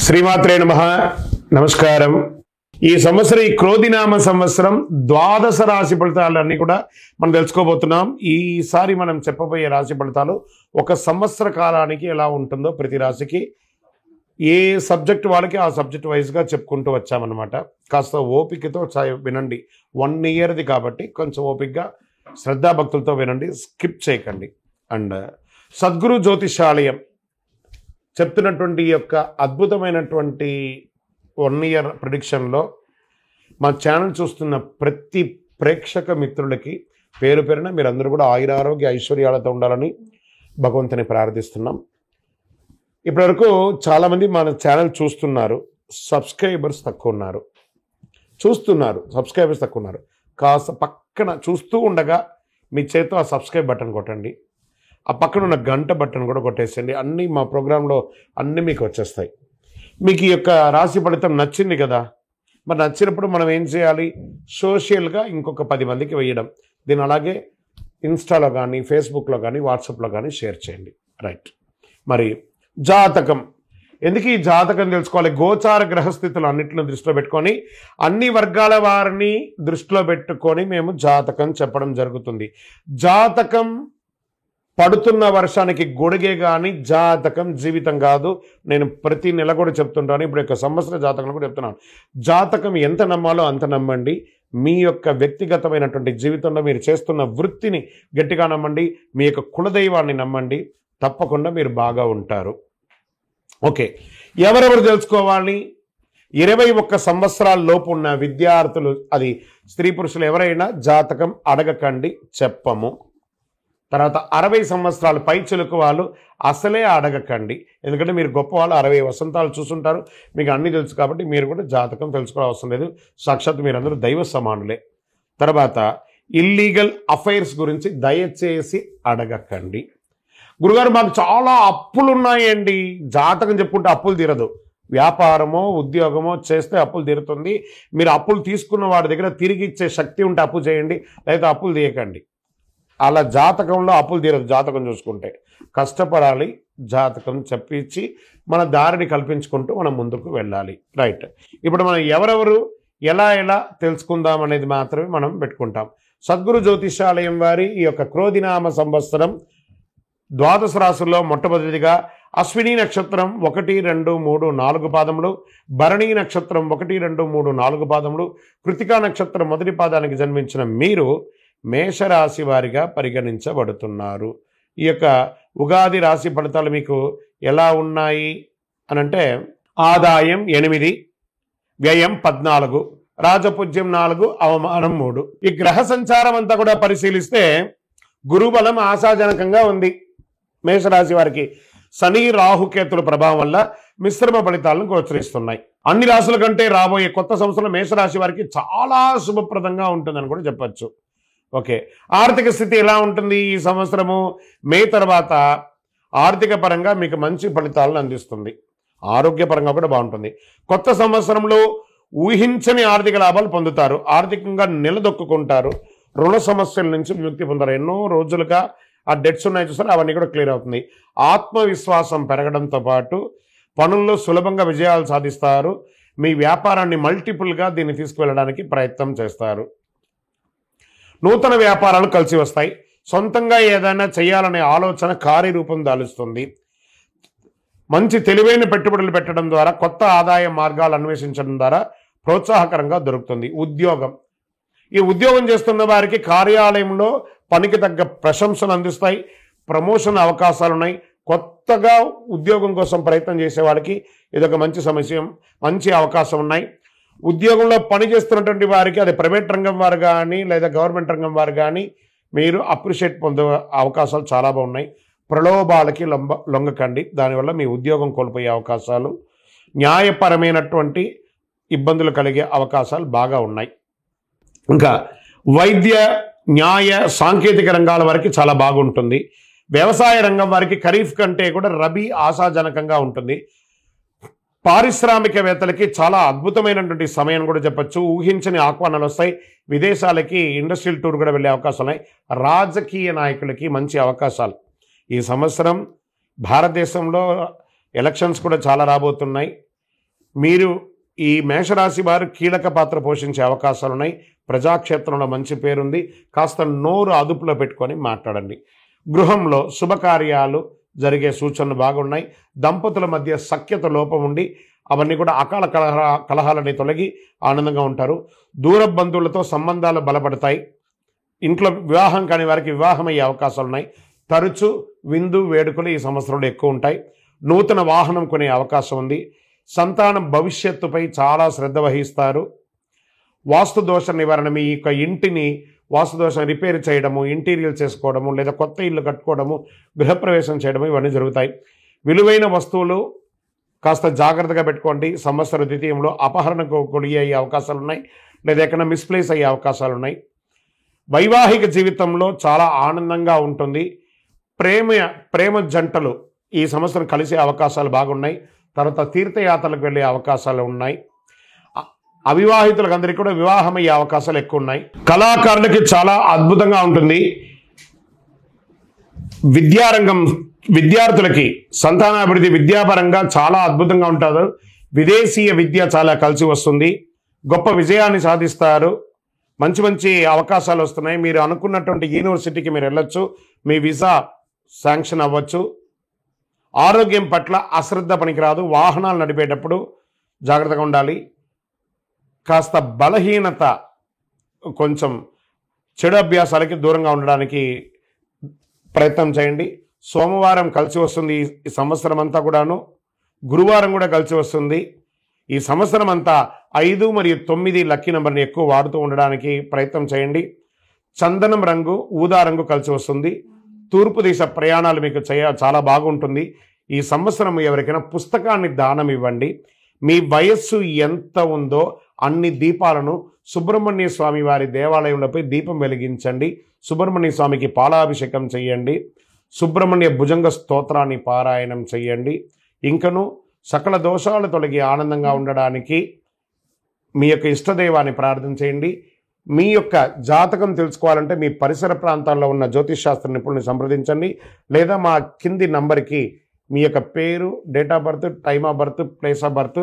శ్రీమాత్రే నమః. నమస్కారం. ఈ సంవత్సరం ఈ క్రోధినామ సంవత్సరం ద్వాదశ రాశి ఫలితాలన్నీ కూడా మనం తెలుసుకోబోతున్నాం. ఈసారి మనం చెప్పబోయే రాశి ఫలితాలు ఒక సంవత్సర కాలానికి ఎలా ఉంటుందో ప్రతి రాశికి ఏ సబ్జెక్ట్ వాళ్ళకి ఆ సబ్జెక్ట్ వైజ్గా చెప్పుకుంటూ వచ్చామన్నమాట. కాస్త ఓపికతో వినండి. 1 ఇయర్ది కాబట్టి కొంచెం ఓపికగా శ్రద్ధాభక్తులతో వినండి, స్కిప్ చేయకండి. అండ్ సద్గురు జ్యోతిషాలయం చెప్తున్నటువంటి యొక్క అద్భుతమైనటువంటి 1 ఇయర్ ప్రిడిక్షన్లో మా ఛానల్ చూస్తున్న ప్రతి ప్రేక్షక మిత్రులకి పేరు పేరున మీరందరూ కూడా ఆయురారోగ్య ఐశ్వర్యాలతో ఉండాలని భగవంతుని ప్రార్థిస్తున్నాం. ఇప్పటివరకు చాలామంది మన ఛానల్ చూస్తున్నారు, సబ్స్క్రైబర్స్ తక్కువ ఉన్నారు. సబ్స్క్రైబర్స్ తక్కువ ఉన్నారు. కాస్త పక్కన చూస్తూ ఉండగా మీ చేతితో ఆ సబ్స్క్రైబ్ బటన్ కొట్టండి. ఆ పక్కన ఉన్న గంట బటన్ కూడా కొట్టేసండి. అన్నీ మా ప్రోగ్రాంలో అన్నీ మీకు వచ్చేస్తాయి. మీకు ఈ యొక్క రాశి ఫలితం నచ్చింది కదా, మరి నచ్చినప్పుడు మనం ఏం చేయాలి? సోషల్గా ఇంకొక 10 మందికి వేయడం. దీన్ని అలాగే ఇన్స్టాలో కానీ, ఫేస్బుక్లో కానీ, వాట్సాప్లో కానీ షేర్ చేయండి. రైట్. మరి జాతకం ఎందుకు ఈ జాతకం తెలుసుకోవాలి? గోచార గ్రహస్థితులు అన్నింటిని దృష్టిలో పెట్టుకొని అన్ని వర్గాల వారిని దృష్టిలో పెట్టుకొని మేము జాతకం చెప్పడం జరుగుతుంది. జాతకం పడుతున్న వర్షానికి గొడుగే కానీ జాతకం జీవితం కాదు. నేను ప్రతి నెల కూడా చెప్తుంటాను, ఇప్పుడు యొక్క సంవత్సర జాతకం కూడా చెప్తున్నాను. జాతకం ఎంత నమ్మాలో అంత నమ్మండి. మీ యొక్క వ్యక్తిగతమైనటువంటి జీవితంలో మీరు చేస్తున్న వృత్తిని గట్టిగా నమ్మండి. మీ యొక్క కులదైవాన్ని నమ్మండి. తప్పకుండా మీరు బాగా ఉంటారు. ఓకే, ఎవరెవరు తెలుసుకోవాలి? 21 సంవత్సరాల లోపు ఉన్న విద్యార్థులు, అది స్త్రీ పురుషులు ఎవరైనా జాతకం అడగకండి, చెప్పము. తర్వాత 60 సంవత్సరాలు పై చిలుకు వాళ్ళు అసలే అడగకండి. ఎందుకంటే మీరు గొప్ప వాళ్ళు 60 వసంతాలు చూసుంటారు, మీకు అన్నీ తెలుసు కాబట్టి మీరు కూడా జాతకం తెలుసుకోవడం అవసరం లేదు. సాక్షాత్ మీరందరూ దైవ సమానులే. తర్వాత ఇల్లీగల్ అఫైర్స్ గురించి దయచేసి అడగకండి. గురుగారు మాకు చాలా అప్పులు ఉన్నాయండి. జాతకం చెప్పుకుంటే అప్పులు తీరదు. వ్యాపారమో ఉద్యోగమో చేస్తే అప్పులు తీరుతుంది. మీరు అప్పులు తీసుకున్న వాడి దగ్గర తిరిగి ఇచ్చే శక్తి ఉంటే అప్పు చేయండి, లేదా అప్పులు తీయకండి. అలా జాతకంలో అప్పులు తీరదు. జాతకం చూసుకుంటే కష్టపడాలి. జాతకం చెప్పించి మన దారిని కల్పించుకుంటూ మనం ముందుకు వెళ్ళాలి. రైట్. ఇప్పుడు మనం ఎవరెవరు ఎలా తెలుసుకుందాం అనేది మాత్రమే మనం పెట్టుకుంటాం. సద్గురు జ్యోతిషాలయం వారి ఈ యొక్క క్రోధినామ సంవత్సరం ద్వాదశ రాశుల్లో మొట్టమొదటిగా అశ్విని నక్షత్రం 1, 2, 3, 4 పాదములు, భరణి నక్షత్రం 1, 2, 3, 4 పాదములు, కృతికా నక్షత్రం మొదటి పాదానికి జన్మించిన మీరు మేషరాశి వారిగా పరిగణించబడుతున్నారు. ఈ యొక్క ఉగాది రాశి ఫలితాలు మీకు ఎలా ఉన్నాయి అనంటే, ఆదాయం 8, వ్యయం 14, రాజపూజ్యం 4, అవమానం 3. ఈ గ్రహ సంచారం అంతా కూడా పరిశీలిస్తే గురుబలం ఆశాజనకంగా ఉంది. మేషరాశి వారికి శని రాహుకేతుల ప్రభావం వల్ల మిశ్రమ ఫలితాలను గోచరిస్తున్నాయి. అన్ని రాశుల కంటే రాబోయే కొత్త సంవత్సరం మేషరాశి వారికి చాలా శుభప్రదంగా ఉంటుందని కూడా చెప్పచ్చు. ఓకే, ఆర్థిక స్థితి ఎలా ఉంటుంది ఈ సంవత్సరము? మే తర్వాత ఆర్థిక పరంగా మీకు మంచి ఫలితాలను అందిస్తుంది. ఆరోగ్యపరంగా కూడా బాగుంటుంది. కొత్త సంవత్సరంలో ఊహించని ఆర్థిక లాభాలు పొందుతారు. ఆర్థికంగా నిలదొక్కుంటారు. రుణ సమస్యల నుంచి విముక్తి పొందారు. ఎన్నో రోజులుగా ఆ డెట్స్ ఉన్నాయి చూసారు, అవన్నీ కూడా క్లియర్ అవుతుంది. ఆత్మవిశ్వాసం పెరగడంతో పాటు పనుల్లో సులభంగా విజయాలు సాధిస్తారు. మీ వ్యాపారాన్ని మల్టిపుల్గా దీన్ని తీసుకువెళ్ళడానికి ప్రయత్నం చేస్తారు. నూతన వ్యాపారాలు కలిసి వస్తాయి. సొంతంగా ఏదైనా చేయాలనే ఆలోచన కార్యరూపం దాలుస్తుంది. మంచి తెలివైన పెట్టుబడులు పెట్టడం ద్వారా, కొత్త ఆదాయ మార్గాలు అన్వేషించడం ద్వారా ప్రోత్సాహకరంగా దొరుకుతుంది. ఉద్యోగం, ఈ ఉద్యోగం చేస్తున్న వారికి కార్యాలయంలో పనికి తగ్గ ప్రశంసలు అందిస్తాయి. ప్రమోషన్ అవకాశాలు ఉన్నాయి. కొత్తగా ఉద్యోగం కోసం ప్రయత్నం చేసే వాళ్ళకి ఇదొక మంచి సమస్య, మంచి అవకాశం ఉన్నాయి. ఉద్యోగంలో పనిచేస్తున్నటువంటి వారికి, అది ప్రైవేట్ రంగం వారు కానీ లేదా గవర్నమెంట్ రంగం వారు కానీ, మీరు అప్రిషియేట్ పొందే అవకాశాలు చాలా బాగున్నాయి. ప్రలోభాలకి లొంగకండి, దానివల్ల మీ ఉద్యోగం కోల్పోయే అవకాశాలు, న్యాయపరమైనటువంటి ఇబ్బందులు కలిగే అవకాశాలు బాగా ఉన్నాయి. ఇంకా వైద్య, న్యాయ, సాంకేతిక రంగాల వారికి చాలా బాగుంటుంది. వ్యవసాయ రంగం వారికి ఖరీఫ్ కంటే కూడా రబీ ఆశాజనకంగా ఉంటుంది. పారిశ్రామికవేత్తలకి చాలా అద్భుతమైనటువంటి సమయం కూడా చెప్పచ్చు. ఊహించని ఆహ్వానాలు వస్తాయి. విదేశాలకి ఇండస్ట్రియల్ టూర్ కూడా వెళ్ళే అవకాశాలు ఉన్నాయి. రాజకీయ నాయకులకి మంచి అవకాశాలు. ఈ సంవత్సరం భారతదేశంలో ఎలక్షన్స్ కూడా చాలా రాబోతున్నాయి. మీరు ఈ మేషరాశి వారు కీలక పాత్ర పోషించే అవకాశాలు ఉన్నాయి. ప్రజాక్షేత్రంలో మంచి పేరుంది. కాస్త నోరు అదుపులో పెట్టుకొని మాట్లాడండి. గృహంలో శుభకార్యాలు జరిగే సూచనలు బాగున్నాయి. దంపతుల మధ్య సఖ్యత లోపం ఉండి అవన్నీ కూడా అకాల కలహాలని తొలగి ఆనందంగా ఉంటారు. దూర బంధువులతో సంబంధాలు బలపడతాయి. ఇంట్లో వివాహం కాని వారికి వివాహం అయ్యే అవకాశాలు ఉన్నాయి. తరచు విందు వేడుకలు ఈ సంవత్సరంలో ఎక్కువ ఉంటాయి. నూతన వాహనం కొనే అవకాశం ఉంది. సంతానం భవిష్యత్తుపై చాలా శ్రద్ధ వహిస్తారు. వాస్తు దోష నివారణ, మీ యొక్క ఇంటిని వాస్తుదోషం రిపేర్ చేయడము, ఇంటీరియర్ చేసుకోవడము, లేదా కొత్త ఇల్లు కట్టుకోవడము, గృహప్రవేశం చేయడము ఇవన్నీ జరుగుతాయి. విలువైన వస్తువులు కాస్త జాగ్రత్తగా పెట్టుకోండి. సంవత్సర ద్వితీయంలో అపహరణకు గురి అయ్యే అవకాశాలు ఉన్నాయి, లేదా ఎక్కడైనా మిస్ప్లేస్ అయ్యే అవకాశాలు ఉన్నాయి. వైవాహిక జీవితంలో చాలా ఆనందంగా ఉంటుంది. ప్రేమ జంటలు ఈ సంవత్సరం కలిసే అవకాశాలు బాగున్నాయి. తర్వాత తీర్థయాత్రలకు వెళ్ళే అవకాశాలు ఉన్నాయి. అవివాహితులకు అందరికీ కూడా వివాహం అయ్యే అవకాశాలు ఎక్కువ ఉన్నాయి. కళాకారులకి చాలా అద్భుతంగా ఉంటుంది. విద్యారంగం విద్యార్థులకి సంతానాభివృద్ధి విద్యాపరంగా చాలా అద్భుతంగా ఉంటారు. విదేశీయ విద్య చాలా కలిసి వస్తుంది. గొప్ప విజయాన్ని సాధిస్తారు. మంచి మంచి అవకాశాలు వస్తున్నాయి. మీరు అనుకున్నటువంటి యూనివర్సిటీకి మీరు వెళ్ళొచ్చు. మీ వీసా శాంక్షన్ అవ్వచ్చు. ఆరోగ్యం పట్ల అశ్రద్ధ పనికిరాదు. వాహనాలు నడిపేటప్పుడు జాగ్రత్తగా ఉండాలి. కాస్త బలహీనత, కొంచెం చెడు అభ్యాసాలకి దూరంగా ఉండడానికి ప్రయత్నం చేయండి. సోమవారం కలిసి వస్తుంది ఈ సంవత్సరం అంతా కూడాను. గురువారం కూడా కలిసి వస్తుంది. ఈ సంవత్సరం అంతా 5 మరియు 9 లక్కీ నెంబర్ని ఎక్కువ వాడుతూ ఉండడానికి ప్రయత్నం చేయండి. చందనం రంగు, ఊదా రంగు కలిసి వస్తుంది. తూర్పు దిశ ప్రయాణాలు మీకు చాలా బాగుంటుంది. ఈ సంవత్సరం ఎవరికైనా పుస్తకాన్ని దానం ఇవ్వండి. మీ వయస్సు ఎంత ఉందో అన్ని దీపాలను సుబ్రహ్మణ్య స్వామి వారి దేవాలయంలోపై దీపం వెలిగించండి. సుబ్రహ్మణ్య స్వామికి పాలాభిషేకం చేయండి. సుబ్రహ్మణ్య భుజంగ స్తోత్రాన్ని పారాయణం చేయండి. ఇంకను సకల దోషాలు తొలగి ఆనందంగా ఉండడానికి మీ యొక్క ఇష్టదైవాన్ని ప్రార్థన చేయండి. మీ యొక్క జాతకం తెలుసుకోవాలంటే మీ పరిసర ప్రాంతాల్లో ఉన్న జ్యోతిష్ శాస్త్ర నిపుణుల్ని సంప్రదించండి, లేదా మా కింది నంబర్కి మీ యొక్క పేరు, date of birth, time of birth, place of birth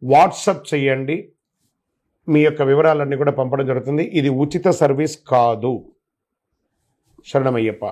WhatsApp చేయండి. మీ యొక్క వివరాలన్నీ కూడా పంపడం జరుగుతుంది. ఇది ఉచిత సర్వీస్ కాదు. శరణమయ్యప్ప.